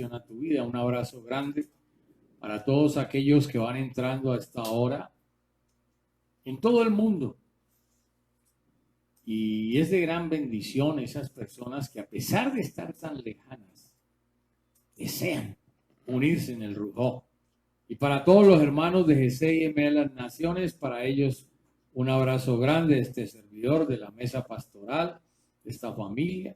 bendición a tu vida. Un abrazo grande para todos aquellos que van entrando a esta hora en todo el mundo. Y es de gran bendición esas personas que, a pesar de estar tan lejanas, desean unirse en el Rujó. Y para todos los hermanos de GCIM de las Naciones, para ellos un abrazo grande de este servidor, de la mesa pastoral, de esta familia,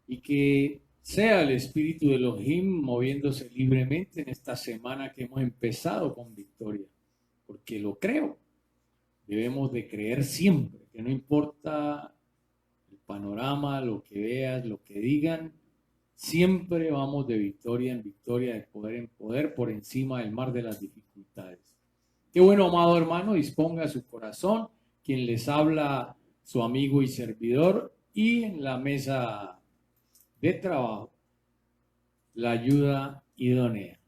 y que sea el Espíritu de Elohim moviéndose libremente en esta semana que hemos empezado con victoria, porque lo creo. Debemos de creer siempre, que no importa el panorama, lo que veas, lo que digan, siempre vamos de victoria en victoria, de poder en poder, por encima del mar de las dificultades. Qué bueno, amado hermano, disponga su corazón, quien les habla, su amigo y servidor, y en la mesa de trabajo, la ayuda idónea.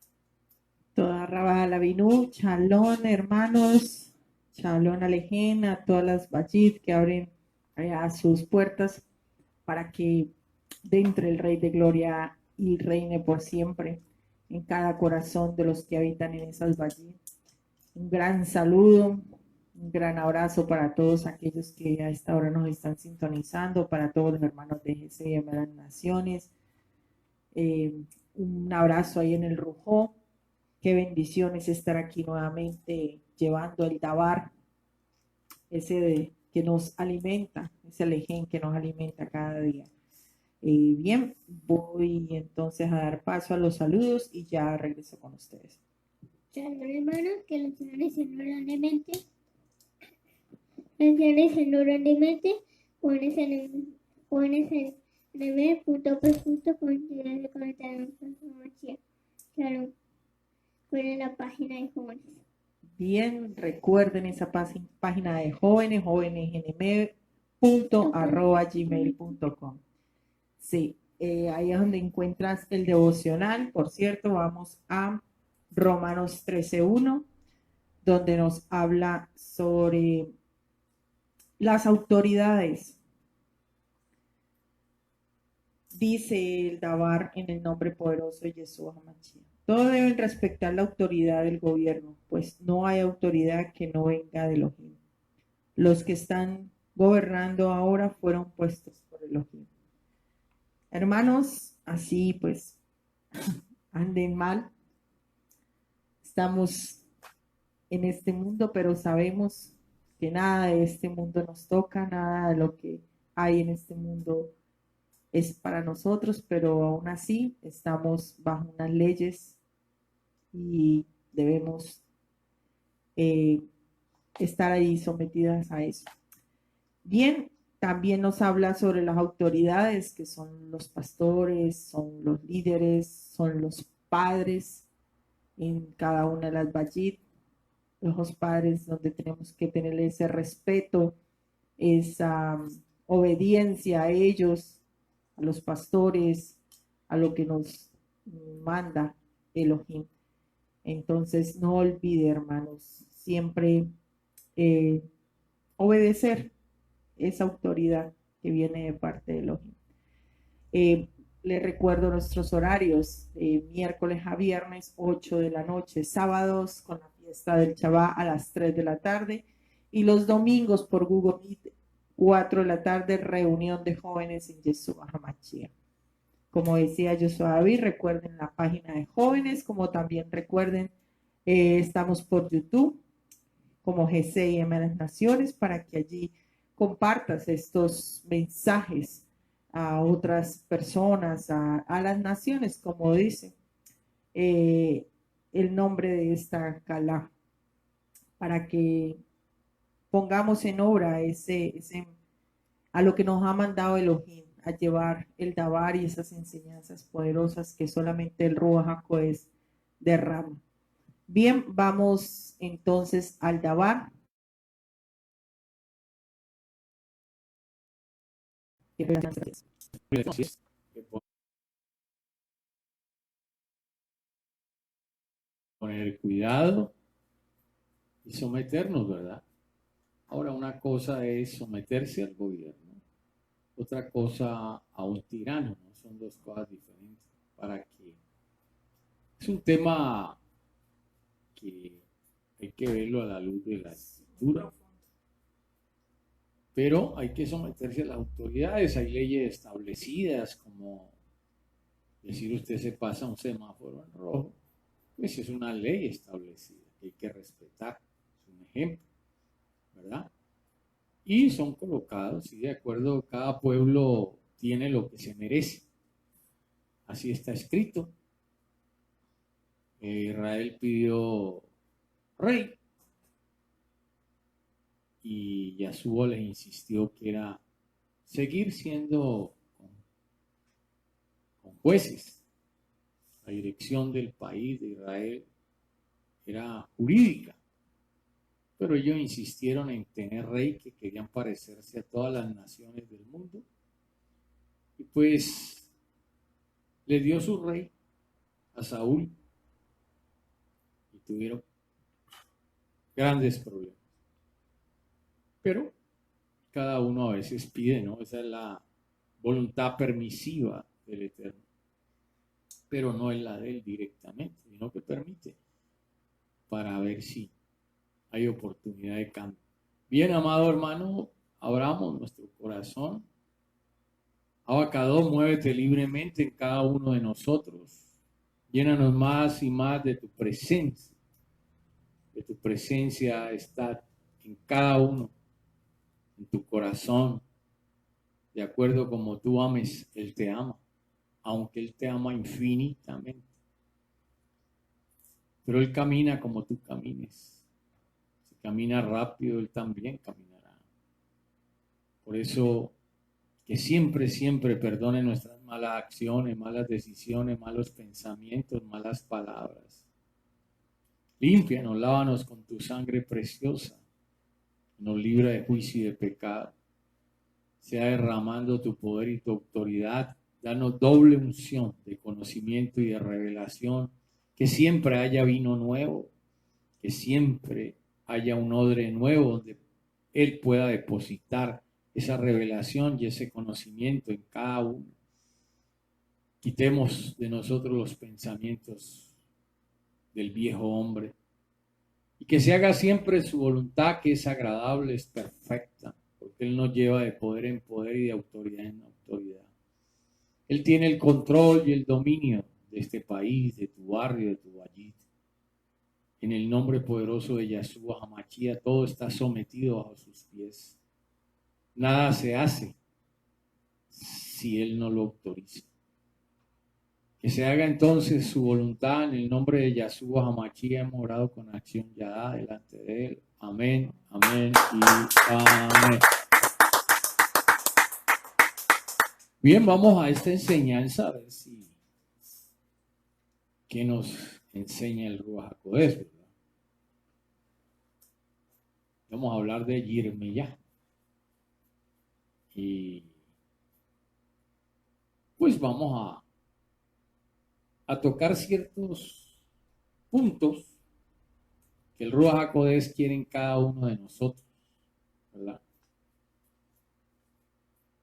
Toda Rabá Lavinu, Chalón, hermanos, Chalón Alejen, a todas las Bajit que abren a sus puertas para que entre el Rey de Gloria y reine por siempre en cada corazón de los que habitan en esas Bajit. Un gran saludo, un gran abrazo para todos aquellos que a esta hora nos están sintonizando, para todos los hermanos de GCIM de las Naciones. Un abrazo ahí en el Rujó. Qué bendición es estar aquí nuevamente llevando el Dabar, ese que nos alimenta, ese Alején que nos alimenta cada día. Bien, voy entonces a dar paso a los saludos y ya regreso con ustedes. Shalom, hermanos, que los señores se grandemente. Los señores se grandemente. Jóvenes en Shalom. Ponen la página de jóvenes. Bien, recuerden esa página de jóvenes, jóvenesnm.gmail.com. Sí, ahí es donde encuentras el devocional. Por cierto, vamos a Romanos 13:1, donde nos habla sobre las autoridades. Dice el Dabar en el nombre poderoso de Yeshua HaMashiach. Todos deben respetar la autoridad del gobierno, pues no hay autoridad que no venga de Elohim. Los que están gobernando ahora fueron puestos por Elohim. Hermanos, así pues, anden mal. Estamos en este mundo, pero sabemos que nada de este mundo nos toca, nada de lo que hay en este mundo es para nosotros, pero aún así estamos bajo unas leyes y debemos estar ahí sometidas a eso. Bien, también nos habla sobre las autoridades, que son los pastores, son los líderes, son los padres en cada una de las Bajit, los padres donde tenemos que tener ese respeto, esa obediencia a ellos, a los pastores, a lo que nos manda Elohim. Entonces, no olvide, hermanos, siempre obedecer esa autoridad que viene de parte de Elohim. Les recuerdo nuestros horarios, miércoles a viernes, 8 de la noche, sábados con la fiesta del Shabbat a las 3 de la tarde, y los domingos por Google Meet, 4 de la tarde, reunión de jóvenes en Yeshua HaMashiach. Como decía Joshua David, recuerden la página de jóvenes, como también recuerden, estamos por YouTube, como GCIM de las Naciones, para que allí compartas estos mensajes a otras personas, a las naciones, como dice el nombre de esta Calá, para que pongamos en obra a lo que nos ha mandado Elohim, a llevar el Dabar y esas enseñanzas poderosas que solamente el Ruach HaKodesh derrama. Bien, vamos entonces al Dabar. Poner cuidado y someternos, ¿verdad? Ahora, una cosa es someterse al gobierno, otra cosa a un tirano, ¿no? Son dos cosas diferentes. ¿Para qué? Es un tema que hay que verlo a la luz de la escritura, pero hay que someterse a las autoridades. Hay leyes establecidas, como decir usted se pasa un semáforo en rojo, pues es una ley establecida que hay que respetar, es un ejemplo, ¿verdad? Y son colocados, y de acuerdo, cada pueblo tiene lo que se merece. Así está escrito. Israel pidió rey y Yasuo les insistió que era seguir siendo con jueces. La dirección del país de Israel era jurídica, pero ellos insistieron en tener rey, que querían parecerse a todas las naciones del mundo, y pues le dio su rey a Saúl y tuvieron grandes problemas. Pero cada uno a veces pide, ¿no? Esa es la voluntad permisiva del Eterno, pero no es la de él directamente, sino que permite para ver si hay oportunidad de cambio. Bien, amado hermano, abramos nuestro corazón. Abacadó, muévete libremente en cada uno de nosotros. Llénanos más y más de tu presencia. De tu presencia está en cada uno, en tu corazón. De acuerdo como tú ames, Él te ama, aunque Él te ama infinitamente. Pero Él camina como tú camines. Si camina rápido, Él también caminará. Por eso, que siempre, siempre perdone nuestras malas acciones, malas decisiones, malos pensamientos, malas palabras. Límpianos, lávanos con tu sangre preciosa. Nos libra de juicio y de pecado. Sea derramando tu poder y tu autoridad. Danos doble unción de conocimiento y de revelación. Que siempre haya vino nuevo. Que siempre haya un odre nuevo donde Él pueda depositar esa revelación y ese conocimiento en cada uno. Quitemos de nosotros los pensamientos del viejo hombre y que se haga siempre su voluntad, que es agradable, es perfecta, porque Él nos lleva de poder en poder y de autoridad en autoridad. Él tiene el control y el dominio de este país, de tu barrio, de tu vallita. En el nombre poderoso de Yeshua HaMashiach, todo está sometido bajo sus pies. Nada se hace si Él no lo autoriza. Que se haga entonces su voluntad en el nombre de Yeshua HaMashiach. Hemos orado con acción ya delante de Él. Amén, amén y amén. Bien, vamos a esta enseñanza a ver si qué nos enseña el Ruach HaKodesh, ¿verdad? Vamos a hablar de Yirmiyah. Y pues vamos a tocar ciertos puntos que el Ruach HaKodesh quiere en cada uno de nosotros, ¿verdad?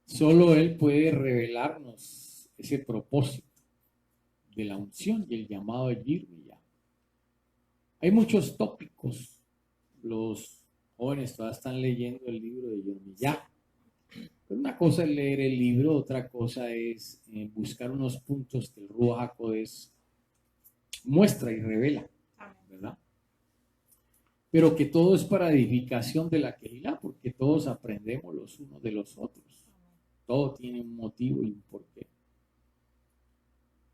Solo Él puede revelarnos ese propósito de la unción y el llamado de Yirmiyah. Hay muchos tópicos. Los jóvenes todavía están leyendo el libro de Yirmiyah. Pero una cosa es leer el libro, otra cosa es buscar unos puntos que el Ruach HaKodesh muestra y revela, ¿verdad? Pero que todo es para edificación de la Kehilá, porque todos aprendemos los unos de los otros. Todo tiene un motivo y un porqué.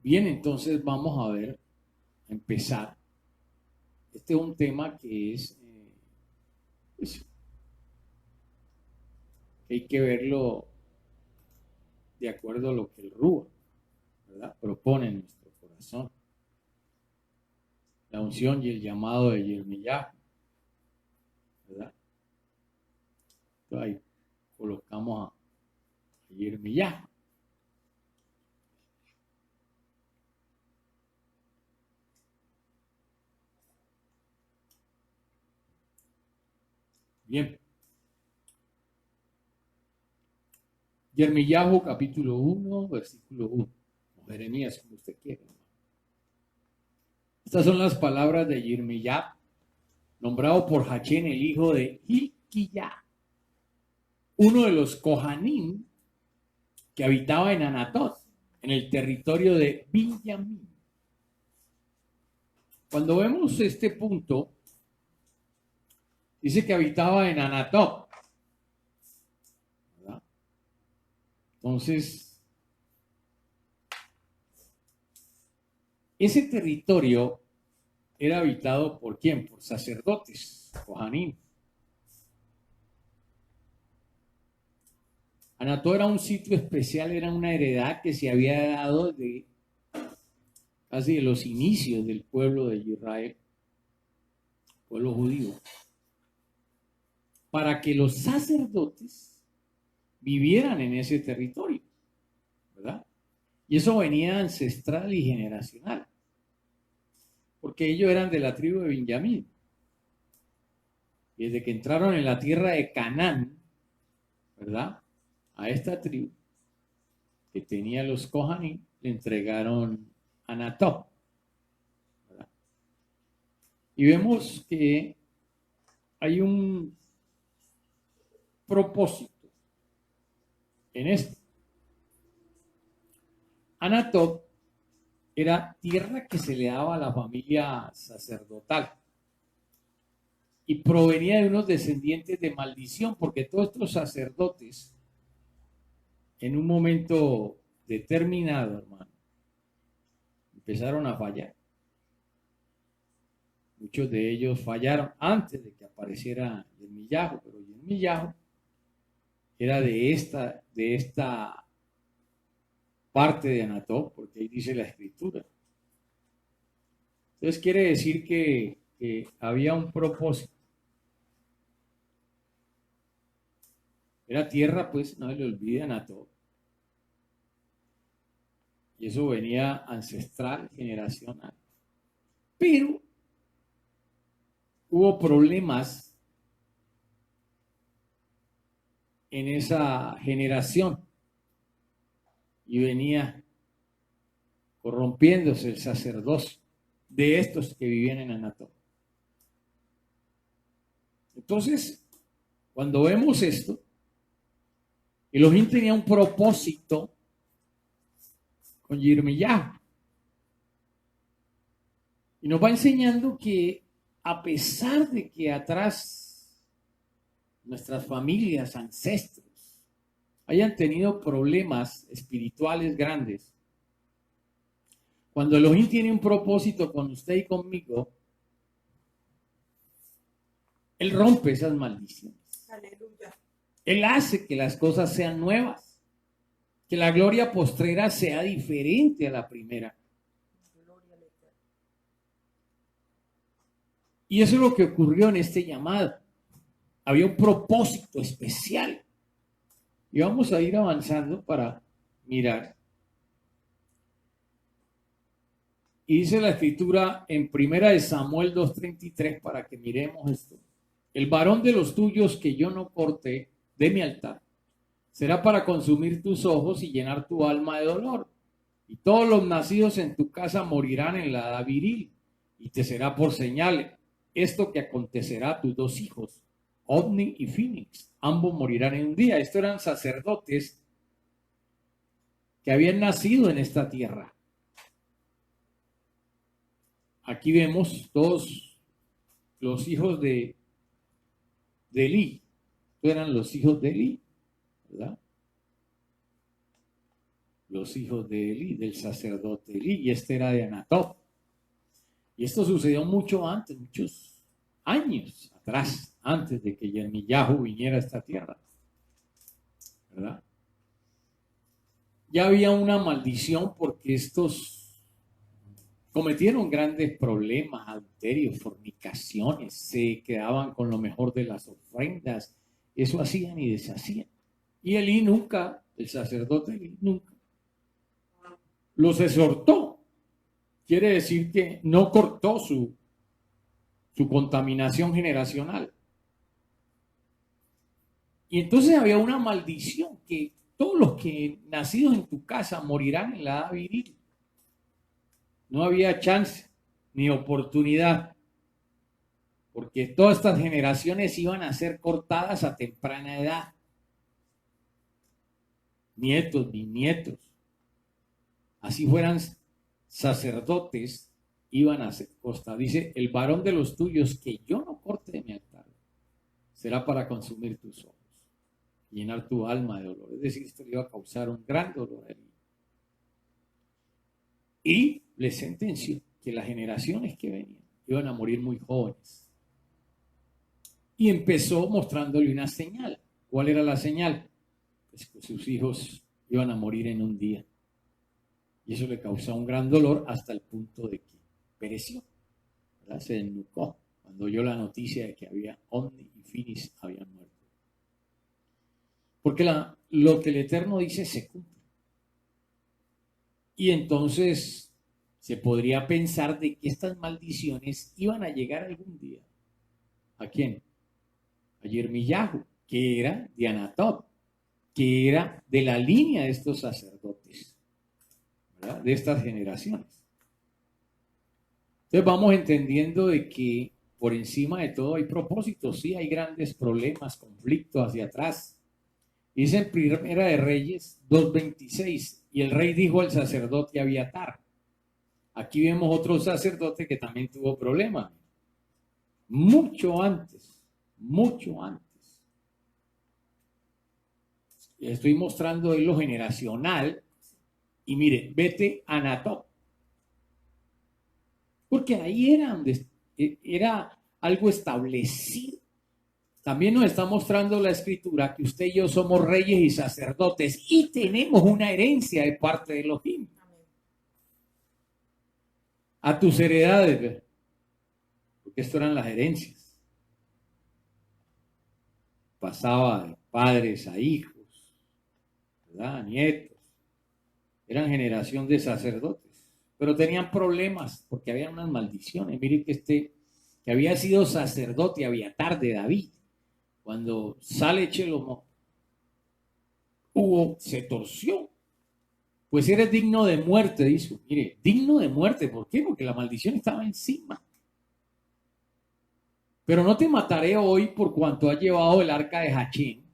Bien, entonces vamos a ver, a empezar. Este es un tema que es, pues, que hay que verlo de acuerdo a lo que el Ruach, ¿verdad?, propone en nuestro corazón. La unción y el llamado de Yirmiyah, ¿verdad? Entonces ahí colocamos a Yirmiyah. Bien. Yirmiyahu capítulo 1, versículo 1. O Jeremías, como usted quiera. Estas son las palabras de Yirmiyah, nombrado por Hachén, el hijo de Hilquiyah, uno de los Kohanim que habitaba en Anatot, en el territorio de Binyamin. Cuando vemos este punto, dice que habitaba en Anatot, ¿verdad? Entonces, ese territorio era habitado ¿por quién? Por sacerdotes, Kohanim. Anatot era un sitio especial, era una heredad que se había dado de casi de los inicios del pueblo de Israel, pueblo judío, para que los sacerdotes vivieran en ese territorio, ¿verdad? Y eso venía ancestral y generacional, porque ellos eran de la tribu de Benjamín. Y desde que entraron en la tierra de Canaán, ¿verdad?, a esta tribu que tenía los Kohanim, le entregaron Anatot, ¿verdad? Y vemos que hay un propósito en esto. Anatot era tierra que se le daba a la familia sacerdotal y provenía de unos descendientes de maldición, porque todos estos sacerdotes en un momento determinado, hermano, empezaron a fallar. Muchos de ellos fallaron antes de que apareciera Yirmiyahu, pero Yirmiyahu era de esta parte de Anatot, porque ahí dice la escritura. Entonces quiere decir que había un propósito. Era tierra, pues, no se le olvide, Anatot. Y eso venía ancestral, generacional. Pero hubo problemas en esa generación y venía corrompiéndose el sacerdocio de estos que vivían en Anatot. Entonces, cuando vemos esto, Elohim tenía un propósito con Yirmiyahu. Y nos va enseñando que a pesar de que atrás nuestras familias, ancestros, hayan tenido problemas espirituales grandes, cuando Elohim tiene un propósito con usted y conmigo, Él rompe esas maldiciones. Aleluya. Él hace que las cosas sean nuevas, que la gloria postrera sea diferente a la primera. Y eso es lo que ocurrió en este llamado. Había un propósito especial. Y vamos a ir avanzando para mirar. Y dice la escritura en 1 Samuel 2:33, para que miremos esto. El varón de los tuyos que yo no corté de mi altar será para consumir tus ojos y llenar tu alma de dolor. Y todos los nacidos en tu casa morirán en la edad viril, y te será por señal esto que acontecerá a tus dos hijos, Ovni y Phoenix. Ambos morirán en un día. Estos eran sacerdotes que habían nacido en esta tierra. Aquí vemos todos los hijos de Elí. Estos eran los hijos de Elí, ¿verdad? Los hijos de Elí, del sacerdote Elí, y este era de Anatot. Y esto sucedió mucho antes, muchos años atrás, antes de que Yirmiyahu viniera a esta tierra, ¿verdad? Ya había una maldición porque estos cometieron grandes problemas, adulterios, fornicaciones, se quedaban con lo mejor de las ofrendas, eso hacían y deshacían. Y Elí nunca, el sacerdote Elí nunca los exhortó. Quiere decir que no cortó su contaminación generacional. Y entonces había una maldición, que todos los que nacidos en tu casa morirán en la edad viril. No había chance. ni oportunidad, porque todas estas generaciones iban a ser cortadas a temprana edad. Nietos, bisnietos, así fueran sacerdotes, iban a ser cortados. Dice, el varón de los tuyos que yo no corte de mi altar, será para consumir tus ojos, llenar tu alma de dolor. Es decir, esto le iba a causar un gran dolor a él. Y le sentenció que las generaciones que venían iban a morir muy jóvenes. Y empezó mostrándole una señal. ¿Cuál era la señal? Pues que sus hijos iban a morir en un día. Y eso le causó un gran dolor hasta el punto de que pereció, ¿verdad? Se desnucó cuando oyó la noticia de que había Omni y Finis habían muerto. Porque lo que el Eterno dice se cumple. Y entonces se podría pensar de que estas maldiciones iban a llegar algún día. ¿A quién? A Yirmiyahu, que era de Anatot, que era de la línea de estos sacerdotes, ¿verdad? De estas generaciones. Entonces vamos entendiendo de que por encima de todo hay propósitos, sí hay grandes problemas, conflictos hacia atrás. Dice en Primera de Reyes 2:26, y el rey dijo al sacerdote Abiatar. Aquí vemos otro sacerdote que también tuvo problemas. Mucho antes. Estoy mostrando en lo generacional. Y mire, vete a Anatot. Porque ahí era algo establecido. También nos está mostrando la Escritura que usted y yo somos reyes y sacerdotes y tenemos una herencia de parte de Elohim. A tus heredades, ¿verdad? Porque esto eran las herencias. Pasaba de padres a hijos, ¿verdad? A nietos. Eran generación de sacerdotes, pero tenían problemas porque había unas maldiciones. Mire que había sido sacerdote Abiatar de David. Cuando sale Shelomo, se torció. Pues eres digno de muerte, dice. Mire, digno de muerte. ¿Por qué? Porque la maldición estaba encima. Pero no te mataré hoy por cuanto has llevado el arca de Hachín,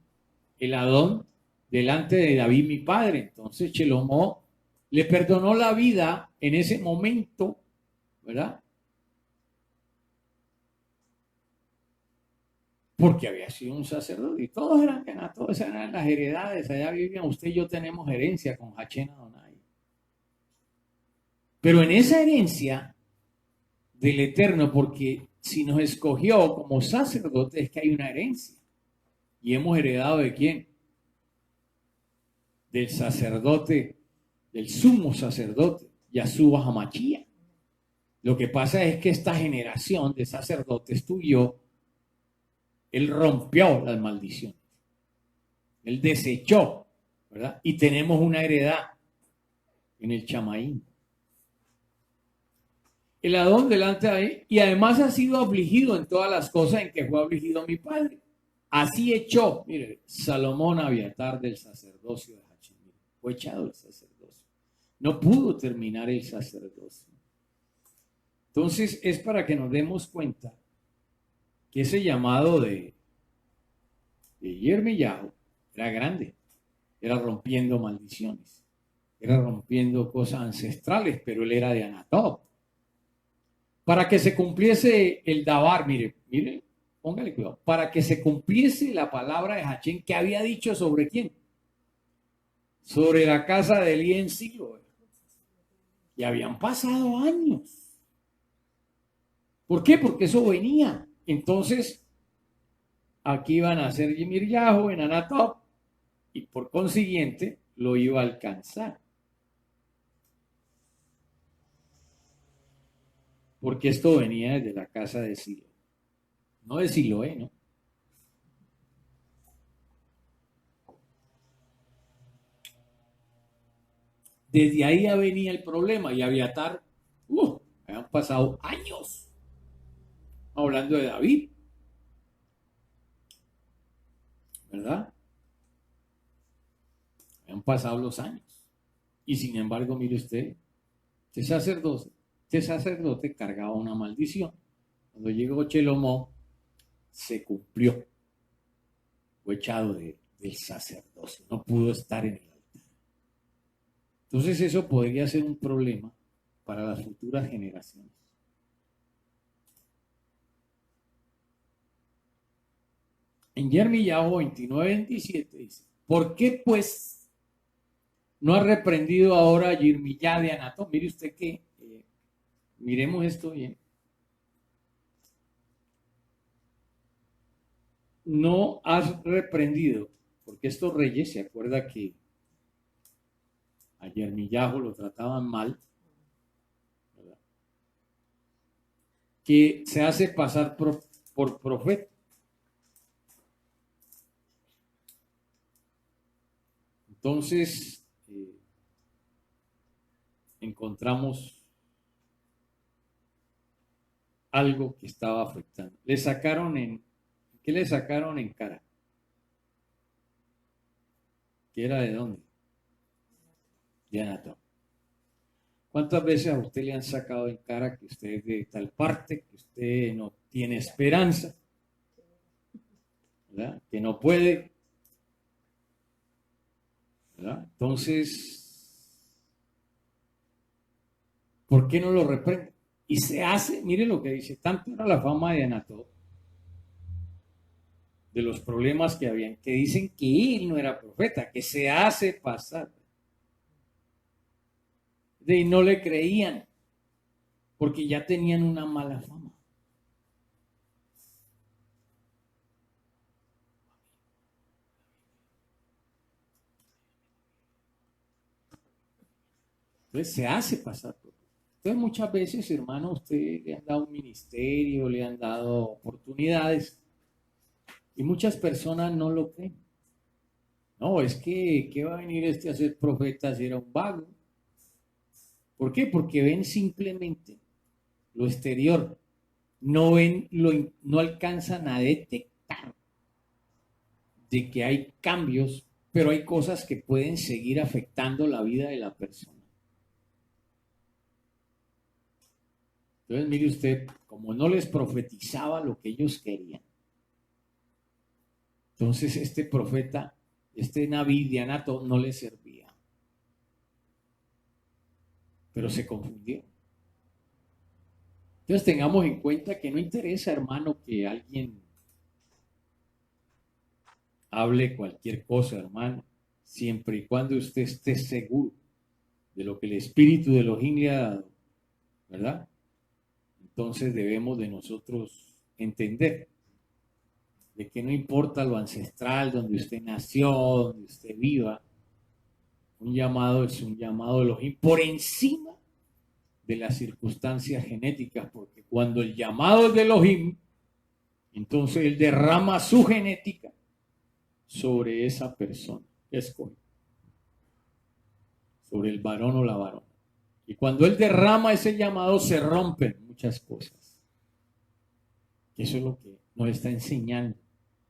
el Adón, delante de David mi padre. Entonces Shelomo le perdonó la vida en ese momento, ¿verdad? Porque había sido un sacerdote y todos eran ganas, todas eran las heredades, allá vivían, usted y yo tenemos herencia con Hachén Adonai. Pero en esa herencia del Eterno, porque si nos escogió como sacerdote es que hay una herencia. Y hemos heredado ¿de quién? Del sacerdote, del sumo sacerdote, Yahshua Hamashia. Lo que pasa es que esta generación de sacerdotes tú y yo, él rompió las maldiciones. Él desechó, ¿verdad? Y tenemos una heredad en el Chamaín. El Adón delante de ahí, y además ha sido afligido en todas las cosas en que fue afligido mi padre. Así echó, mire, Salomón Abiatar del sacerdocio de Hachim. Fue echado el sacerdocio. No pudo terminar el sacerdocio. Entonces es para que nos demos cuenta que ese llamado de Yirmiyahu era grande, era rompiendo maldiciones, era rompiendo cosas ancestrales, pero él era de Anatot. Para que se cumpliese el Dabar, mire, póngale cuidado, para que se cumpliese la palabra de Hachén que había dicho sobre quién, sobre la casa de Elí en Silo, y habían pasado años. ¿Por qué? Porque eso venía. Entonces, aquí iban a hacer Yirmiyahu en Anatot y por consiguiente lo iba a alcanzar. Porque esto venía desde la casa de Silo. No de Siloé, ¿no? Desde ahí ya venía el problema y Abiatar, habían pasado años. Hablando de David, ¿verdad? Han pasado los años. Y sin embargo, mire usted, este sacerdote Este sacerdote cargaba una maldición. Cuando llegó Chelomó, se cumplió. Fue echado del sacerdocio. No pudo estar en el altar. Entonces eso podría ser un problema para las futuras generaciones. En Yirmiyahu 29:27 dice: ¿por qué pues no ha reprendido ahora a Yirmiyah de Anatot? Mire usted que, miremos esto bien. No has reprendido, porque estos reyes, se acuerda que a Yirmiyahu lo trataban mal, ¿verdad? Que se hace pasar por profeta. Entonces, encontramos algo que estaba afectando. ¿Qué le sacaron en cara? ¿Que era de dónde? De Anatot. ¿Cuántas veces a usted le han sacado en cara que usted es de tal parte, que usted no tiene esperanza, ¿verdad? Que no puede, ¿verdad? Entonces, ¿por qué no lo reprende? Y se hace, mire lo que dice, tanto era la fama de Anatot, de los problemas que habían, que dicen que él no era profeta, que se hace pasar. Y no le creían, porque ya tenían una mala fama. Entonces se hace pasar por. Entonces muchas veces, hermano, usted le han dado un ministerio, le han dado oportunidades y muchas personas no lo creen. No, es que ¿qué va a venir a ser profeta si era un vago? ¿Por qué? Porque ven simplemente lo exterior, no ven no alcanzan a detectar de que hay cambios, pero hay cosas que pueden seguir afectando la vida de la persona. Entonces, mire usted, como no les profetizaba lo que ellos querían, entonces este profeta, este Naví de Anatot no les servía. Pero se confundió. Entonces tengamos en cuenta que no interesa, hermano, que alguien hable cualquier cosa, hermano, siempre y cuando usted esté seguro de lo que el Espíritu de Elohim le ha dado, ¿verdad? Entonces debemos de nosotros entender de que no importa lo ancestral, donde usted nació, donde usted viva, un llamado es un llamado de Elohim por encima de las circunstancias genéticas, porque cuando el llamado es de Elohim, entonces él derrama su genética sobre esa persona que escoge, sobre el varón o la varona. Y cuando él derrama ese llamado, se rompen muchas cosas. Eso es lo que nos está enseñando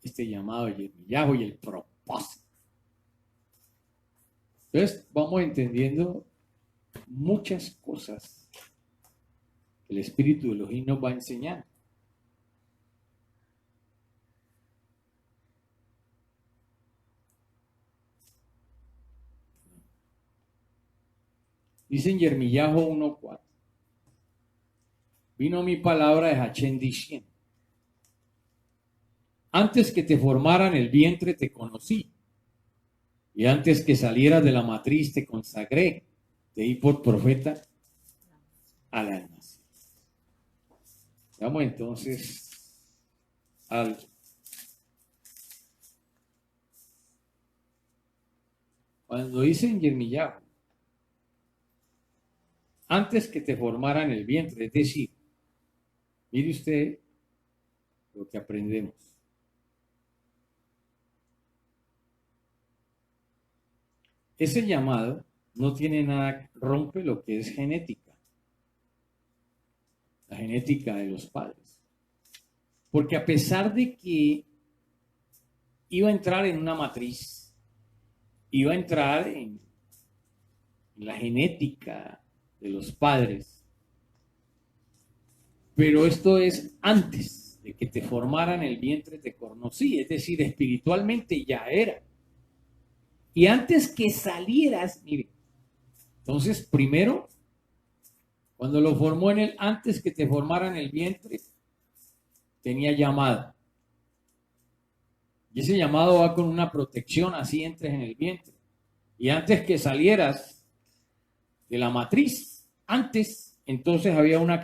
este llamado de Yirmiyahu y el propósito. Entonces, vamos entendiendo muchas cosas que el Espíritu de Elohim nos va enseñando. Dice en Yirmiyahu 1:4: vino mi palabra de Hachén diciendo: antes que te formara en el vientre te conocí, y antes que salieras de la matriz te consagré, te di por profeta a la nación. Vamos entonces al cuando dice en Yirmiyahu, antes que te formara en el vientre, es decir, mire usted lo que aprendemos. Ese llamado no tiene nada, rompe lo que es genética, la genética de los padres. Porque a pesar de que iba a entrar en una matriz, iba a entrar en la genética de los padres, Pero esto es antes de que te formaran el vientre te conocí, es decir, espiritualmente ya era. Y antes que salieras, mire, entonces primero, cuando lo formó antes que te formaran el vientre, tenía llamado. Y ese llamado va con una protección, así entres en el vientre. Y antes que salieras de la matriz, antes, entonces había una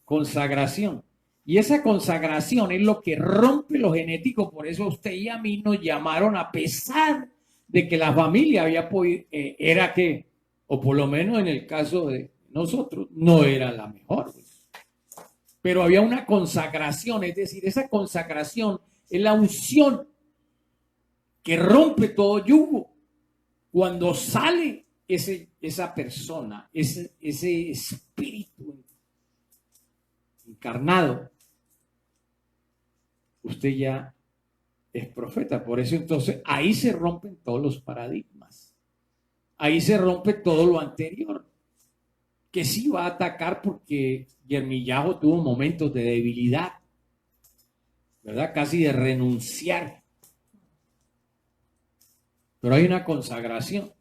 consagración. Y esa consagración es lo que rompe lo genético. Por eso a usted y a mí nos llamaron, a pesar de que la familia había podido, era que, o por lo menos en el caso de nosotros, no era la mejor. Pero había una consagración, es decir, esa consagración es la unción que rompe todo yugo. Cuando sale esa persona, ese espíritu encarnado, usted ya es profeta. Por eso entonces ahí se rompen todos los paradigmas. Ahí se rompe todo lo anterior, que sí va a atacar, porque Yermillajo tuvo momentos de debilidad, ¿verdad? Casi de renunciar. Pero hay una consagración.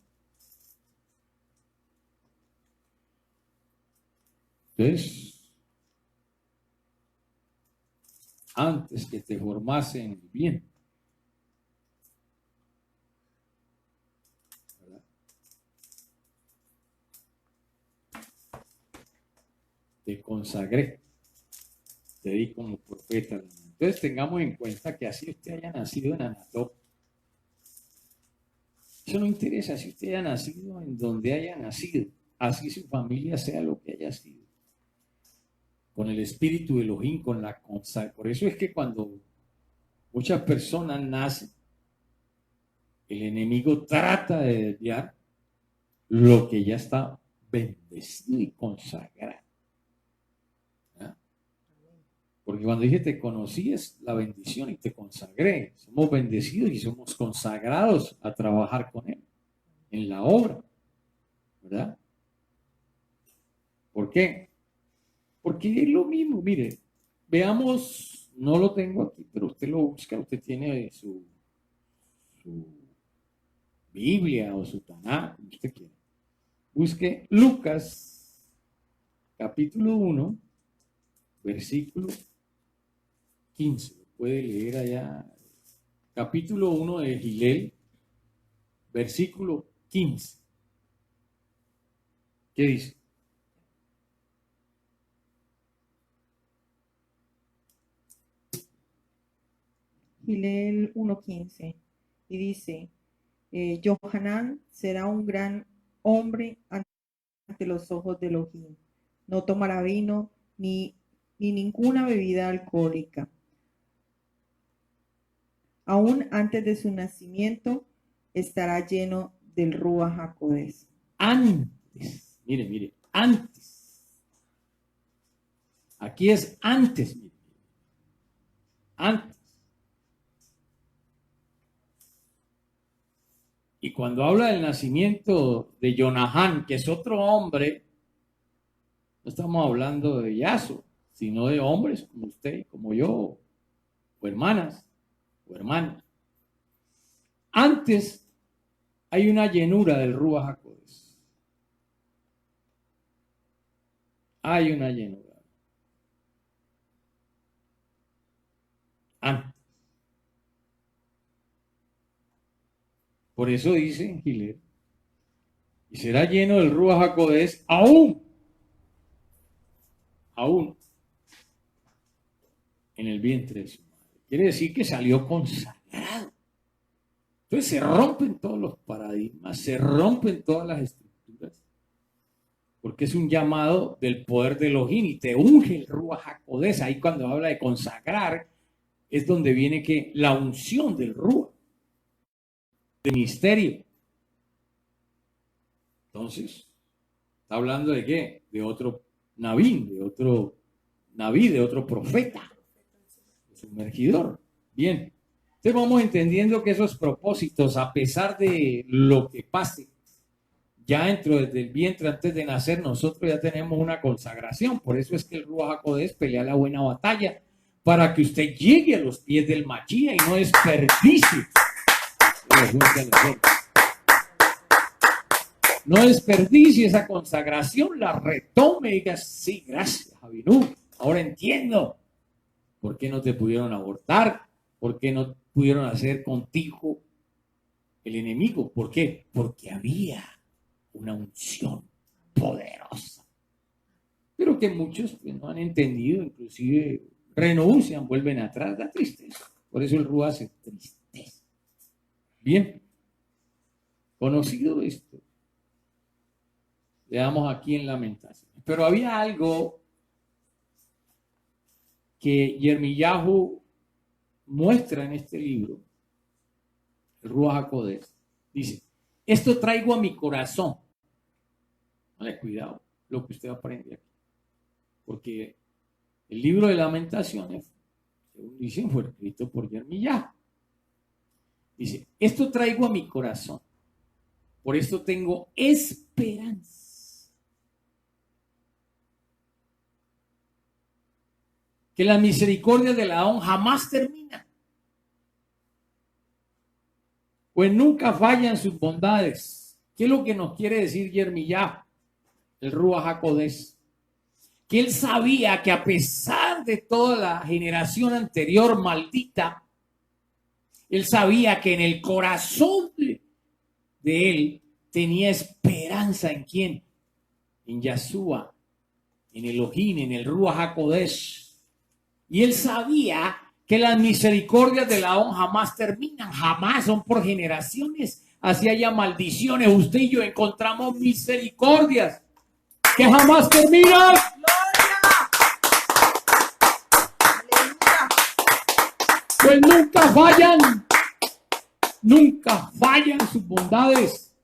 Entonces, antes que te formasen bien, ¿verdad? Te consagré, te di como profeta. Entonces tengamos en cuenta que así usted haya nacido en Anató, eso no interesa si usted haya nacido en donde haya nacido, así su familia sea lo que haya sido, con el espíritu de Elohim, con la consagración. Por eso es que cuando muchas personas nacen, el enemigo trata de desviar lo que ya está bendecido y consagrado. ¿Ah? Porque cuando dije te conocí es la bendición y te consagré. Somos bendecidos y somos consagrados a trabajar con Él en la obra, ¿verdad? ¿Por qué? Porque es lo mismo. Mire, veamos, no lo tengo aquí, pero usted lo busca, usted tiene su Biblia o su Tanakh, como usted quiera. Busque Lucas, capítulo 1, versículo 15. Puede leer allá. Capítulo 1 de Gilel, versículo 15. ¿Qué dice? Gilel 1:15. Y dice, Johanán será un gran hombre ante los ojos de Elohim. No tomará vino ni ninguna bebida alcohólica. Aún antes de su nacimiento estará lleno del Ruach HaKodesh. Antes, mire, antes. Aquí es antes, mire. Antes. Y cuando habla del nacimiento de Jonahán, que es otro hombre, no estamos hablando de Yaso, sino de hombres como usted, como yo, o hermanas, o hermanos. Antes hay una llenura del Ruach HaKodesh. Hay una llenura. Antes. Por eso dice en Gilel, y será lleno del Ruach HaKodesh aún en el vientre de su madre. Quiere decir que salió consagrado. Entonces se rompen todos los paradigmas, se rompen todas las estructuras, porque es un llamado del poder de Elohim y te unge el Ruach HaKodesh. Ahí cuando habla de consagrar, es donde viene que la unción del Ruach, del misterio. Entonces, está hablando de qué? De otro Naví, de otro profeta, sumergidor. Bien. Entonces vamos entendiendo que esos propósitos, a pesar de lo que pase, ya dentro desde el vientre antes de nacer, nosotros ya tenemos una consagración. Por eso es que el Ruach HaKodesh pelea la buena batalla, para que usted llegue a los pies del Mashiach y no desperdicie. No desperdicie esa consagración, la retome y diga, sí, gracias, Abinú. Ahora entiendo por qué no te pudieron abortar, por qué no pudieron hacer contigo el enemigo. ¿Por qué? Porque había una unción poderosa. Pero que muchos pues, no han entendido, inclusive renuncian, vuelven atrás, da tristeza. Por eso el Ruach se tristeza. Bien, conocido esto, le damos aquí en Lamentaciones. Pero había algo que Yirmiyahu muestra en este libro, el Ruach HaKodesh. Dice, esto traigo a mi corazón. Vale, cuidado lo que usted aprende aquí. Porque el libro de Lamentaciones, según dicen, fue escrito por Yirmiyahu. Dice, esto traigo a mi corazón. Por esto tengo esperanza. Que la misericordia del Adón jamás termina. Pues nunca fallan sus bondades. ¿Qué es lo que nos quiere decir Yirmiyahu? El Ruach HaKodesh. Que él sabía que a pesar de toda la generación anterior maldita, él sabía que en el corazón de él tenía esperanza. ¿En quién? En Yahshua, en Elohim, en el Ruach HaKodesh. Y él sabía que las misericordias del Adón jamás terminan, jamás, son por generaciones. Así haya maldiciones, usted y yo encontramos misericordias que jamás terminan. Pues nunca fallan sus bondades.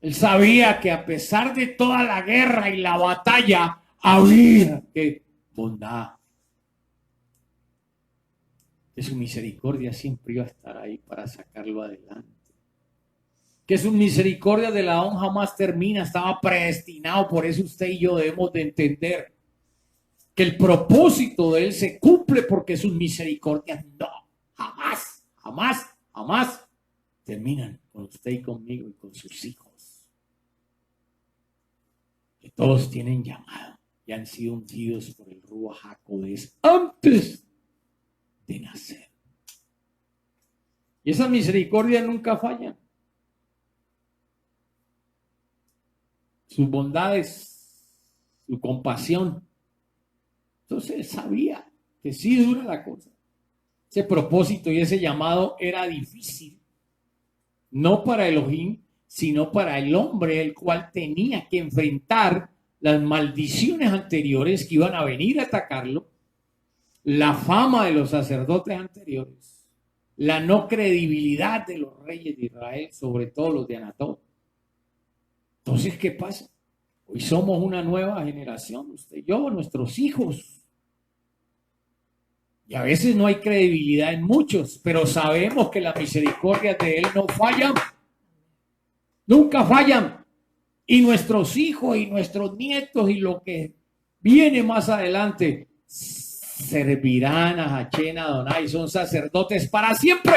Él sabía que a pesar de toda la guerra y la batalla, había bondad. Que su misericordia siempre iba a estar ahí para sacarlo adelante. Que su misericordia del Adón jamás termina, estaba predestinado. Por eso usted y yo debemos de entender que el propósito de él se cumple, porque sus misericordias no, jamás terminan con usted y conmigo y con sus hijos. Que todos tienen llamado y han sido ungidos por el Ruach HaKodesh antes de nacer. Y esas misericordias nunca fallan. Sus bondades, su compasión. Entonces él sabía que sí dura la cosa. Ese propósito y ese llamado era difícil. No para Elohim, sino para el hombre, el cual tenía que enfrentar las maldiciones anteriores que iban a venir a atacarlo, la fama de los sacerdotes anteriores, la no credibilidad de los reyes de Israel, sobre todo los de Anatot. Entonces, ¿qué pasa? Hoy somos una nueva generación, usted y yo, nuestros hijos. Y a veces no hay credibilidad en muchos, pero sabemos que las misericordias de Él no fallan. Nunca fallan. Y nuestros hijos y nuestros nietos y lo que viene más adelante servirán a Hachén Adonai, son sacerdotes para siempre.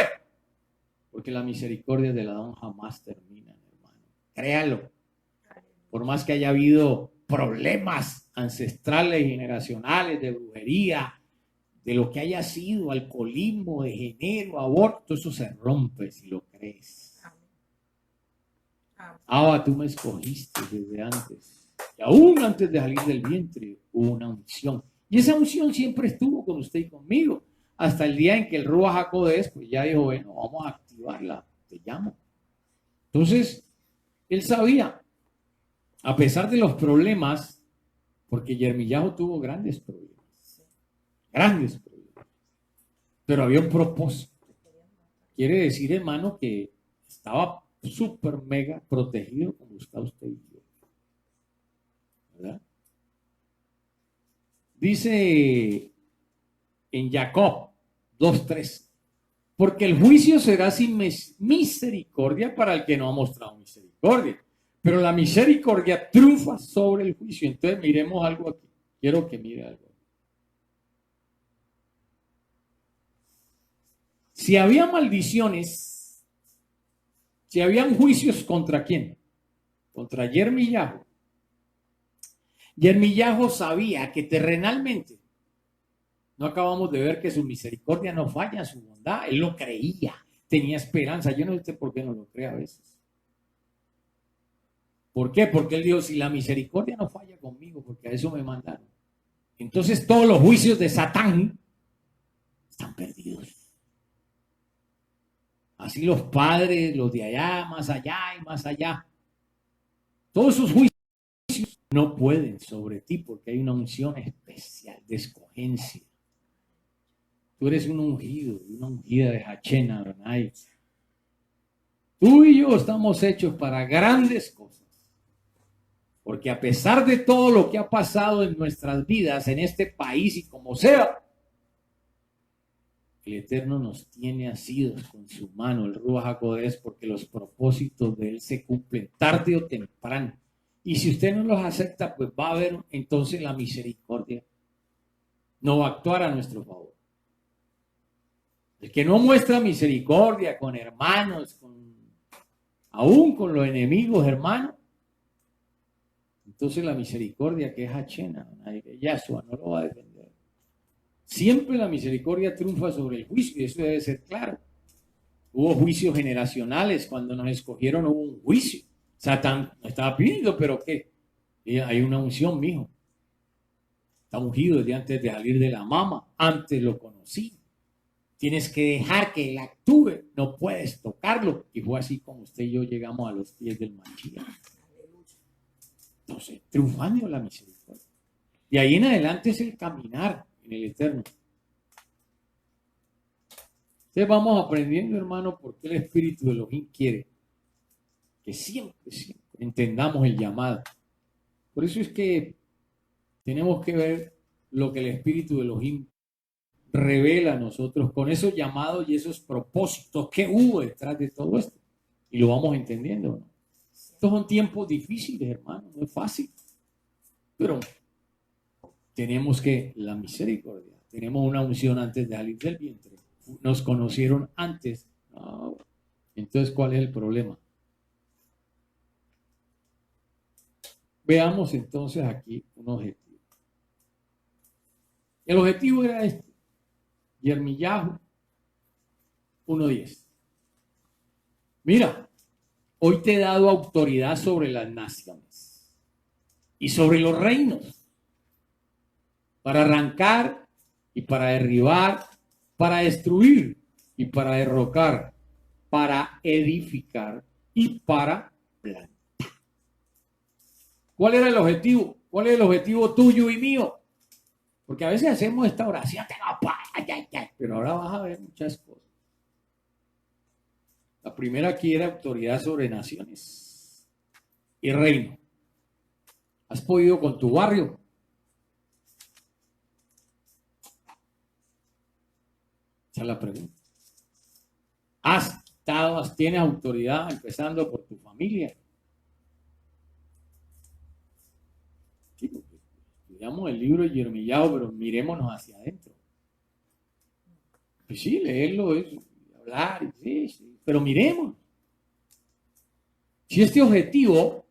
Porque la misericordia del Adón jamás termina, hermano. Créalo. Por más que haya habido problemas ancestrales y generacionales de brujería, de lo que haya sido, alcoholismo, degenero, aborto, eso se rompe si lo crees. Abba, tú me escogiste desde antes. Y aún antes de salir del vientre hubo una unción. Y esa unción siempre estuvo con usted y conmigo. Hasta el día en que el Ruach HaKodesh, pues ya dijo, bueno, vamos a activarla, te llamo. Entonces, él sabía, a pesar de los problemas, porque Yirmiyahu tuvo grandes problemas. Pero había un propósito. Quiere decir, hermano, que estaba súper mega protegido como está usted y yo. ¿Verdad? Dice en Jacob 2:3, Porque el juicio será sin misericordia para el que no ha mostrado misericordia. Pero la misericordia triunfa sobre el juicio. Entonces miremos algo aquí. Quiero que mire algo. Si había maldiciones, si habían juicios, ¿contra quién? Contra Yermillajo. Yermillajo sabía que terrenalmente, no acabamos de ver que su misericordia no falla, su bondad, él lo creía, tenía esperanza. Yo no sé por qué no lo cree a veces. ¿Por qué? Porque él dijo, si la misericordia no falla conmigo, porque a eso me mandaron, entonces todos los juicios de Satán están perdidos. Así los padres, los de allá, más allá y más allá. Todos esos juicios no pueden sobre ti porque hay una unción especial de escogencia. Tú eres un ungido, una ungida de Hachena, Adonai. Tú y yo estamos hechos para grandes cosas. Porque a pesar de todo lo que ha pasado en nuestras vidas, en este país y como sea, el Eterno nos tiene asidos con su mano, el Ruach HaKodesh, porque los propósitos de Él se cumplen tarde o temprano. Y si usted no los acepta, pues va a haber entonces la misericordia. No va a actuar a nuestro favor. El que no muestra misericordia con hermanos, aún con los enemigos, hermanos, entonces la misericordia que es Hachena, Yahshua, no lo va a defender. Siempre la misericordia triunfa sobre el juicio y eso debe ser claro. Hubo juicios generacionales, cuando nos escogieron hubo un juicio. Satán no estaba pidiendo, pero ¿qué? Hay una unción, mijo. Está ungido desde antes de salir de la mama. Antes lo conocí. Tienes que dejar que él actúe. No puedes tocarlo. Y fue así como usted y yo llegamos a los pies del Mashiach. Entonces, triunfando la misericordia. Y ahí en adelante es el caminar en el Eterno. Entonces vamos aprendiendo, hermano, por qué el Espíritu de Elohim quiere que siempre entendamos el llamado. Por eso es que tenemos que ver lo que el Espíritu de Elohim revela a nosotros con esos llamados y esos propósitos que hubo detrás de todo esto. Y lo vamos entendiendo, ¿no? Estos son tiempos difíciles, hermano, no es fácil. Pero tenemos que la misericordia. Tenemos una unción antes de salir del vientre. Nos conocieron antes. No. Entonces, ¿cuál es el problema? Veamos entonces aquí un objetivo. El objetivo era este. Yermillahu 1:10. Mira, hoy te he dado autoridad sobre las naciones y sobre los reinos para arrancar y para derribar, para destruir y para derrocar, para edificar y para plantar. ¿Cuál era el objetivo? ¿Cuál es el objetivo tuyo y mío? Porque a veces hacemos esta oración, pero ahora vas a ver muchas cosas. La primera aquí era autoridad sobre naciones y reino. ¿Has podido con tu barrio? Esa es la pregunta. ¿Tienes autoridad empezando por tu familia? Sí, porque estudiamos el libro de Yermillahu, pero mirémonos hacia adentro. Pues sí, leerlo es hablar, sí, pero miremos. Si este objetivo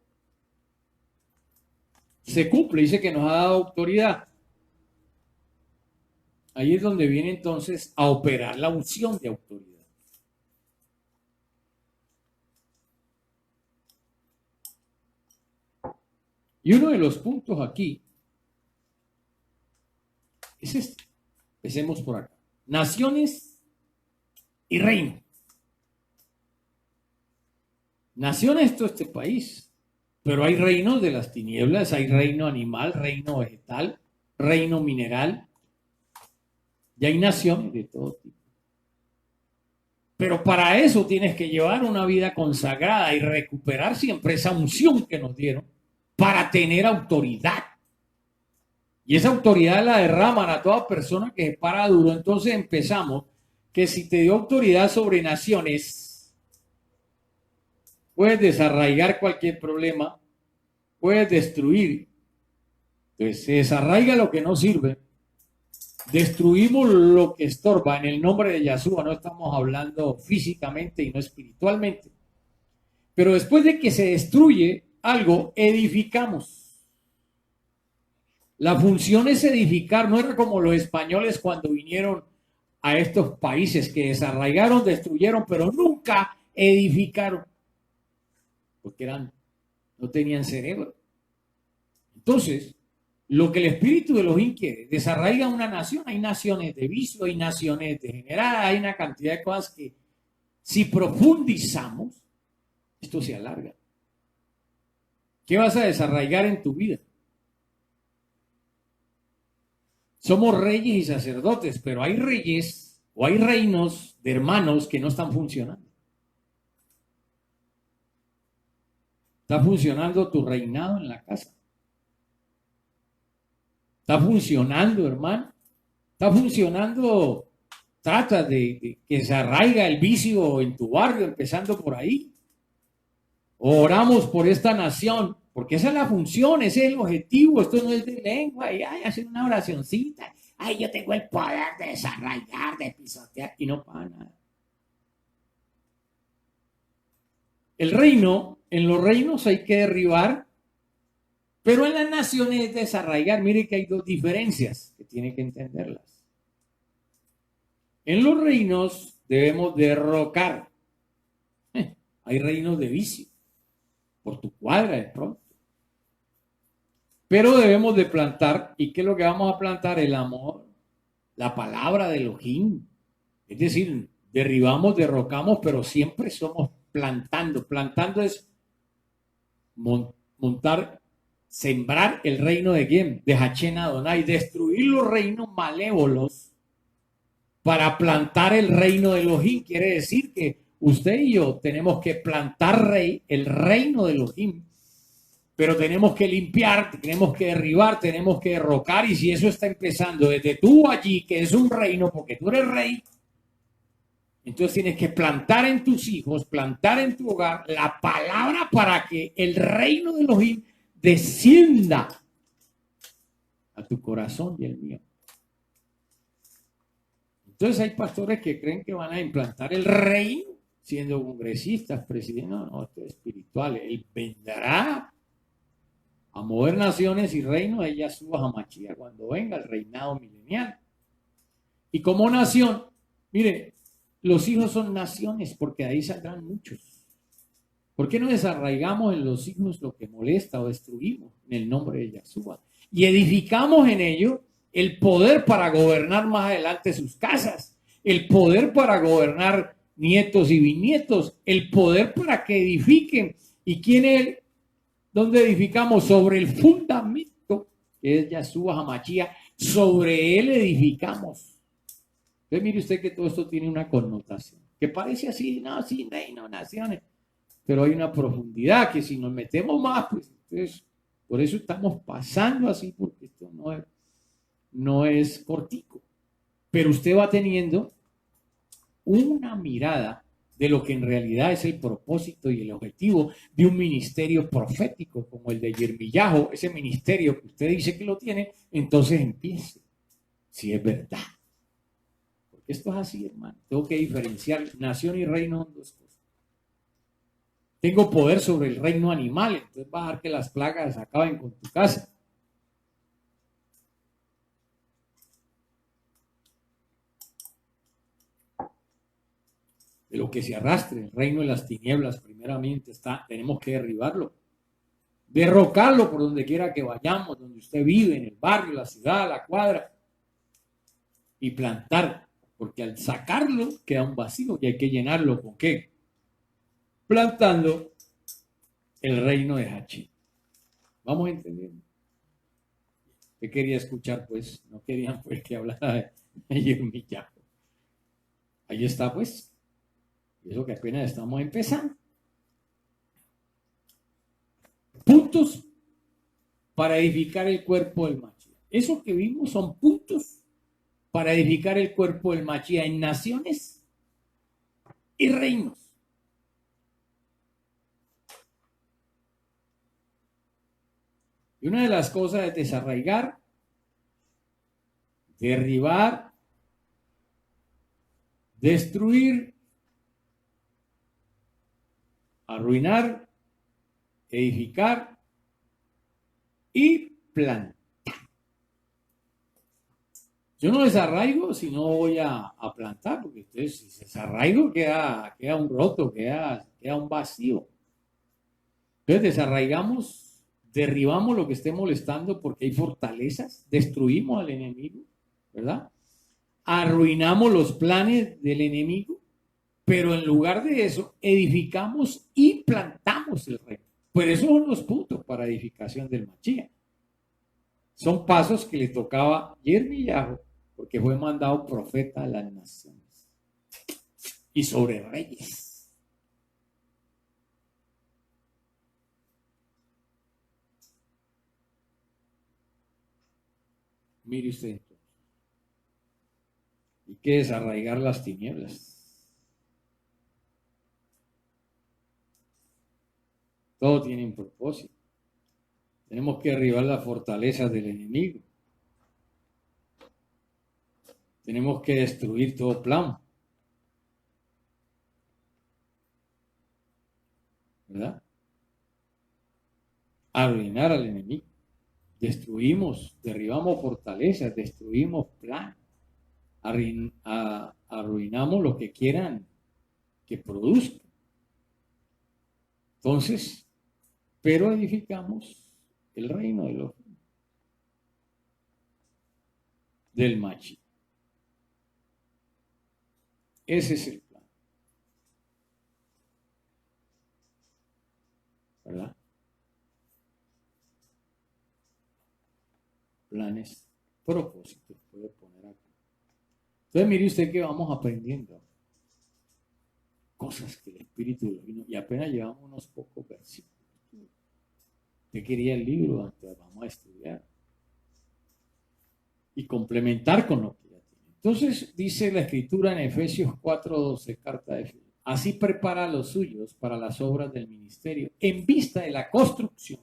se cumple, dice que nos ha dado autoridad, ahí es donde viene entonces a operar la unción de autoridad. Y uno de los puntos aquí es este. Empecemos por acá. Naciones y reino. Naciones es todo este país, pero hay reinos de las tinieblas, hay reino animal, reino vegetal, reino mineral, y hay naciones de todo tipo. Pero para eso tienes que llevar una vida consagrada y recuperar siempre esa unción que nos dieron para tener autoridad. Y esa autoridad la derraman a toda persona que se para duro. Entonces empezamos que si te dio autoridad sobre naciones, puedes desarraigar cualquier problema, puedes destruir. Entonces se desarraiga lo que no sirve, destruimos lo que estorba en el nombre de Yahshua. No estamos hablando físicamente y no espiritualmente. Pero después de que se destruye algo, edificamos. La función es edificar. No era como los españoles cuando vinieron a estos países que desarraigaron, destruyeron, pero nunca edificaron. Porque no tenían cerebro. Entonces, lo que el espíritu de Elohim quiere, desarraiga una nación. Hay naciones de vicio, hay naciones degeneradas, hay una cantidad de cosas que si profundizamos, esto se alarga. ¿Qué vas a desarraigar en tu vida? Somos reyes y sacerdotes, pero hay reyes o hay reinos de hermanos que no están funcionando. Está funcionando tu reinado en la casa. Está funcionando, hermano. Está funcionando. Trata de que se arraiga el vicio en tu barrio, empezando por ahí. Oramos por esta nación, porque esa es la función, ese es el objetivo. Esto no es de lengua y hacer una oracioncita. Ay, yo tengo el poder de desarraigar, de pisotear, y no para nada. El reino, en los reinos hay que derribar, pero en las naciones es desarraigar. Mire que hay dos diferencias que tiene que entenderlas. En los reinos debemos derrocar. Hay reinos de vicio, por tu cuadra de pronto. Pero debemos de plantar. ¿Y qué es lo que vamos a plantar? El amor, la palabra de Elohim. Es decir, derribamos, derrocamos, pero siempre somos plantando. Plantando es montar, sembrar el reino de quién? De Hachén Adonai. Destruir los reinos malévolos para plantar el reino de Elohim. Quiere decir que usted y yo tenemos que plantar el reino de Elohim, pero tenemos que limpiar, tenemos que derribar, tenemos que derrocar. Y si eso está empezando desde tú allí, que es un reino, porque tú eres rey, entonces tienes que plantar en tus hijos, plantar en tu hogar la palabra para que el reino de Elohim descienda a tu corazón y el mío. Entonces hay pastores que creen que van a implantar el reino siendo congresistas, presidentes. No, esto es espiritual. Él vendrá a mover naciones y reinos. Ella suba a Machía cuando venga el reinado milenial. Y como nación, mire, los hijos son naciones porque de ahí saldrán muchos. ¿Por qué no desarraigamos en los hijos lo que molesta o destruimos en el nombre de Yahshua? Y edificamos en ello el poder para gobernar más adelante sus casas, el poder para gobernar nietos y bisnietos, el poder para que edifiquen. ¿Y quién es? ¿Dónde edificamos? Sobre el fundamento que es Yahshua HaMashiach. Sobre él edificamos. Entonces mire usted que todo esto tiene una connotación que parece así, no, sí, reino, naciones, pero hay una profundidad que si nos metemos más, pues entonces, por eso estamos pasando así, porque esto no es cortico, pero usted va teniendo una mirada de lo que en realidad es el propósito y el objetivo de un ministerio profético como el de Yirmiyahu. Ese ministerio que usted dice que lo tiene, entonces empiece, si es verdad. Porque esto es así, hermano. Tengo que diferenciar nación y reino en dos cosas. Tengo poder sobre el reino animal, entonces va a dejar que las plagas acaben con tu casa. De lo que se arrastre, el reino de las tinieblas primeramente tenemos que derribarlo, derrocarlo por donde quiera que vayamos, donde usted vive, en el barrio, la ciudad, la cuadra, y plantar, porque al sacarlo queda un vacío y hay que llenarlo ¿con qué? Plantando el reino de Hachí. Vamos entendiendo. ¿Qué quería escuchar? Pues no querían pues que hablara de Yirmiyahu. Ahí está pues. Eso que apenas estamos empezando. Puntos para edificar el cuerpo del Mashiach. Eso que vimos son puntos para edificar el cuerpo del Mashiach en naciones y reinos. Y una de las cosas es desarraigar, derribar, destruir, arruinar, edificar y plantar. Yo no desarraigo si no voy a plantar, porque entonces si desarraigo queda un roto, queda un vacío. Entonces desarraigamos, derribamos lo que esté molestando porque hay fortalezas, destruimos al enemigo, ¿verdad? Arruinamos los planes del enemigo, pero en lugar de eso, edificamos y plantamos el reino. Por eso son los puntos para edificación del Mashiach. Son pasos que le tocaba a Yirmiyahu, porque fue mandado profeta a las naciones y sobre reyes. Mire usted entonces. Hay que desarraigar las tinieblas. Todo tiene un propósito. Tenemos que derribar las fortalezas del enemigo. Tenemos que destruir todo plan. ¿Verdad? Arruinar al enemigo. Destruimos, derribamos fortalezas, destruimos plan. Arruinamos lo que quieran que produzca. Entonces, pero edificamos el reino del Mashiach. Ese es el plan. ¿Verdad? Planes, propósitos, puede poner acá. Entonces, mire usted que vamos aprendiendo cosas que el Espíritu de Dios, y apenas llevamos unos pocos versículos. Usted quería el libro, entonces vamos a estudiar y complementar con lo que ya tiene. Entonces, dice la Escritura en Efesios 4:12, carta de Filipenses: así prepara a los suyos para las obras del ministerio, en vista de la construcción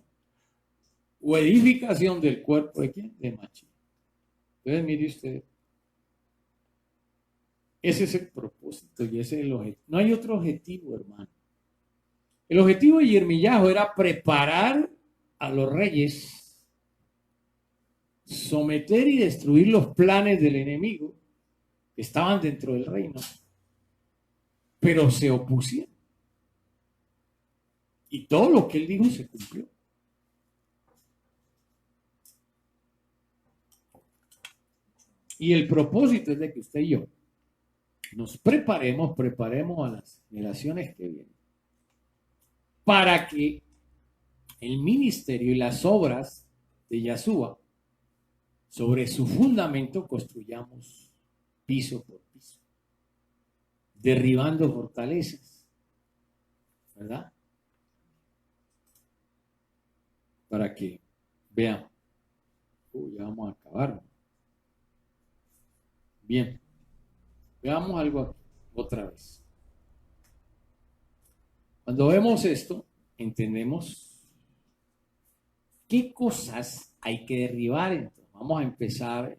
o edificación del cuerpo de ¿quién? De Mashiach. Entonces, mire usted, ese es el propósito y ese es el objetivo. No hay otro objetivo, hermano. El objetivo de Yirmiyahu era preparar a los reyes, someter y destruir los planes del enemigo que estaban dentro del reino, pero se opusieron. Y todo lo que él dijo se cumplió. Y el propósito es de que usted y yo nos preparemos a las generaciones que vienen para que el ministerio y las obras de Yahshua, sobre su fundamento construyamos piso por piso, derribando fortalezas, ¿verdad? Para que vean, ya vamos a acabar. Bien, veamos algo aquí, otra vez. Cuando vemos esto, entendemos qué cosas hay que derribar. Entonces, vamos a empezar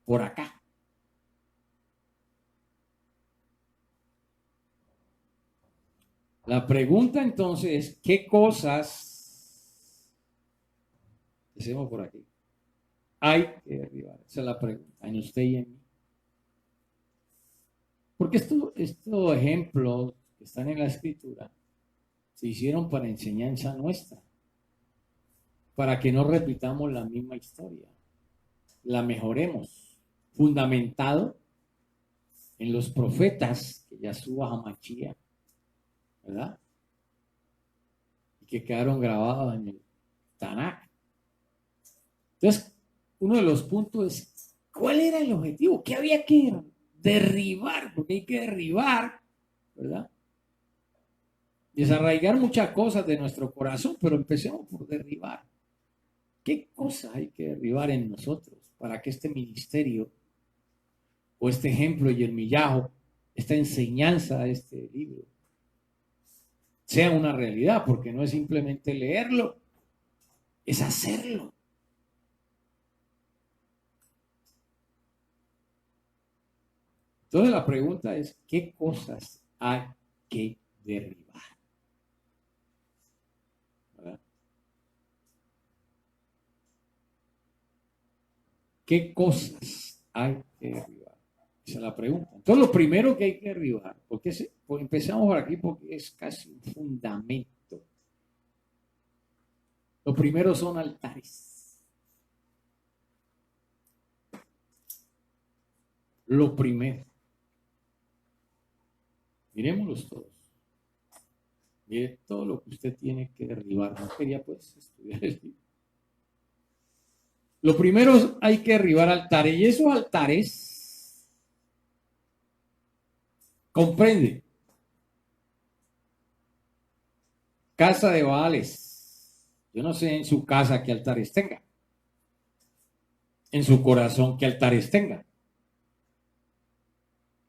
por acá. La pregunta entonces es, ¿qué cosas, empecemos por aquí, hay que derribar? Esa es la pregunta, en usted y en mí. Porque estos ejemplos que están en la Escritura se hicieron para enseñanza nuestra, para que no repitamos la misma historia, la mejoremos, fundamentado en los profetas que Yahshua HaMashiach, ¿verdad? Y que quedaron grabados en el Tanakh. Entonces, uno de los puntos es, ¿cuál era el objetivo? ¿Qué había que derribar? Porque hay que derribar, ¿verdad? Desarraigar muchas cosas de nuestro corazón, pero empecemos por derribar. ¿Qué cosas hay que derribar en nosotros para que este ministerio o este ejemplo de Yermillajo, esta enseñanza de este libro, sea una realidad? Porque no es simplemente leerlo, es hacerlo. Entonces la pregunta es, ¿qué cosas hay que derribar? ¿Verdad? ¿Qué cosas hay que derribar? Esa es la pregunta. Entonces lo primero que hay que derribar, pues empezamos por aquí porque es casi un fundamento. Lo primero son altares. Lo primero. Miremoslos todos. Mire todo lo que usted tiene que derribar. No quería pues estudiar el libro. Lo primero hay que derribar altares. Y esos altares, comprende, casa de Baales. Yo no sé en su casa qué altares tenga. En su corazón qué altares tenga.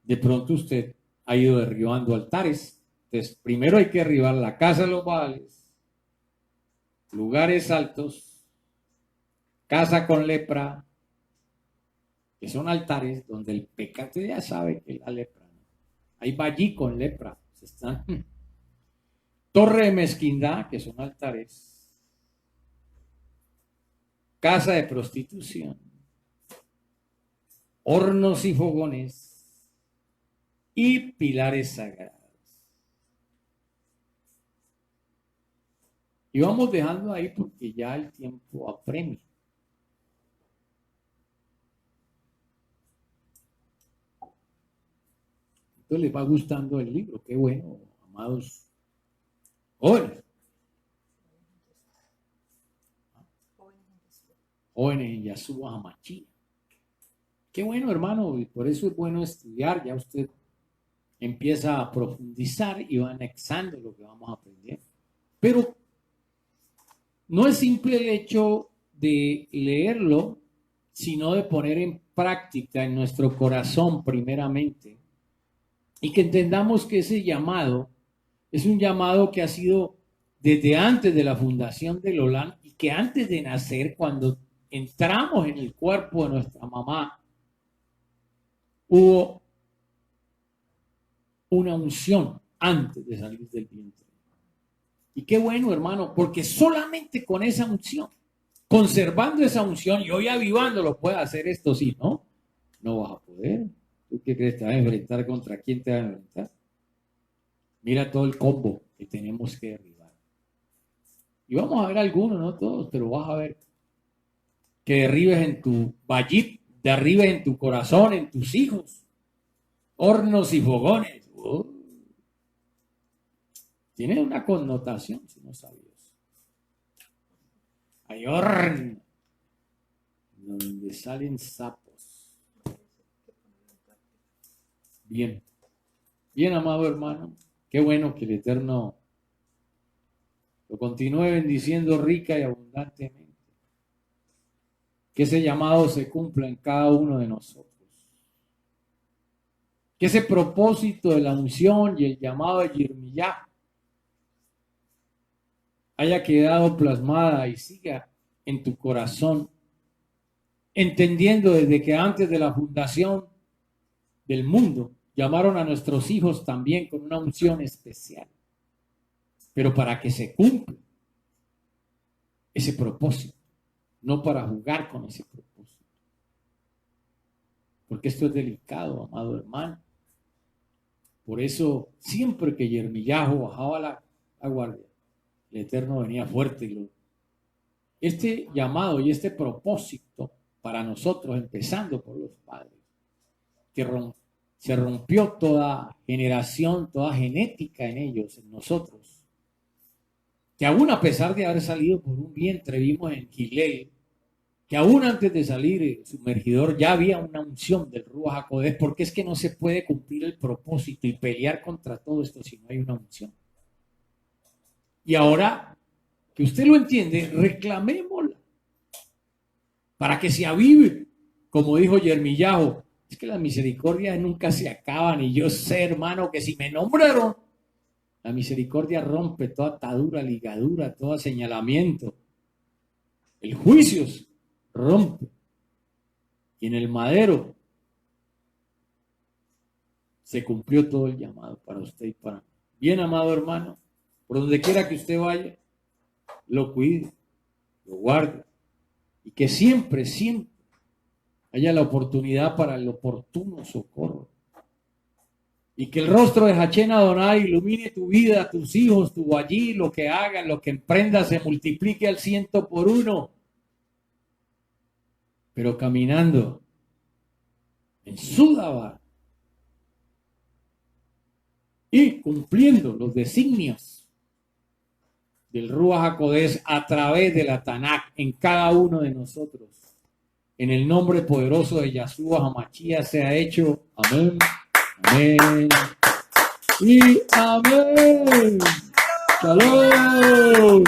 De pronto usted ha ido derribando altares. Entonces, primero hay que derribar la casa de los Baales, lugares altos, casa con lepra, que son altares donde el pecado ya sabe que es la lepra, ¿no? Hay allí con lepra, torre de mezquindad, que son altares, casa de prostitución, hornos y fogones y pilares sagrados. Y vamos dejando ahí porque ya el tiempo apremia. Entonces les va gustando el libro. Qué bueno, amados jóvenes. Jóvenes en Yeshua HaMashiach. Qué bueno, hermano, y por eso es bueno estudiar. Ya usted empieza a profundizar y va anexando lo que vamos a aprender. Pero no es simple el hecho de leerlo, sino de poner en práctica en nuestro corazón primeramente. Y que entendamos que ese llamado es un llamado que ha sido desde antes de la fundación del Olam y que antes de nacer, cuando entramos en el cuerpo de nuestra mamá, hubo una unción antes de salir del vientre. Y qué bueno, hermano, porque solamente con esa unción, conservando esa unción y hoy avivándolo, puede hacer esto, sí, ¿no? No vas a poder. ¿Tú qué crees? ¿Te vas a enfrentar contra quién te vas a enfrentar? Mira todo el combo que tenemos que derribar. Y vamos a ver algunos, no todos, pero vas a ver que derribes en tu vallip, derribes en tu corazón, en tus hijos, hornos y fogones. Tiene una connotación, si no sabías. Hay horno donde salen sapos. Bien, bien, amado hermano, qué bueno que el Eterno lo continúe bendiciendo rica y abundantemente. Que ese llamado se cumpla en cada uno de nosotros. Que ese propósito de la unción y el llamado de Yermillá haya quedado plasmada y siga en tu corazón, entendiendo desde que antes de la fundación del mundo llamaron a nuestros hijos también con una unción especial, pero para que se cumpla ese propósito, no para jugar con ese propósito, porque esto es delicado, amado hermano. Por eso siempre que Yermillajo bajaba la guardia, el Eterno venía fuerte. Este llamado y este propósito para nosotros, empezando por los padres, que se rompió toda generación, toda genética en ellos, en nosotros, que aún a pesar de haber salido por un vientre, vimos en Gilel, que aún antes de salir sumergidor ya había una unción del Ruach HaKodesh, porque es que no se puede cumplir el propósito y pelear contra todo esto si no hay una unción. Y ahora que usted lo entiende, reclamémosla. para que se avive, como dijo Yermillajo. Es que las misericordias nunca se acaban, y yo sé, hermano, que si me nombraron, la misericordia rompe toda atadura, ligadura, todo señalamiento. El juicio rompe. Y en el madero se cumplió todo el llamado para usted y para mí. Bien, amado hermano, por donde quiera que usted vaya, lo cuide, lo guarde, y que siempre, siempre haya la oportunidad para el oportuno socorro. Y que el rostro de Hachén Adonai ilumine tu vida, tus hijos, tu allí, lo que hagan, lo que emprendas, se multiplique al 100 por 1. Pero caminando en su Dabar y cumpliendo los designios del Ruach HaKodesh a través de la Tanakh en cada uno de nosotros. En el nombre poderoso de Yahshua HaMashiach sea hecho. Amén, amén y amén. Shalom.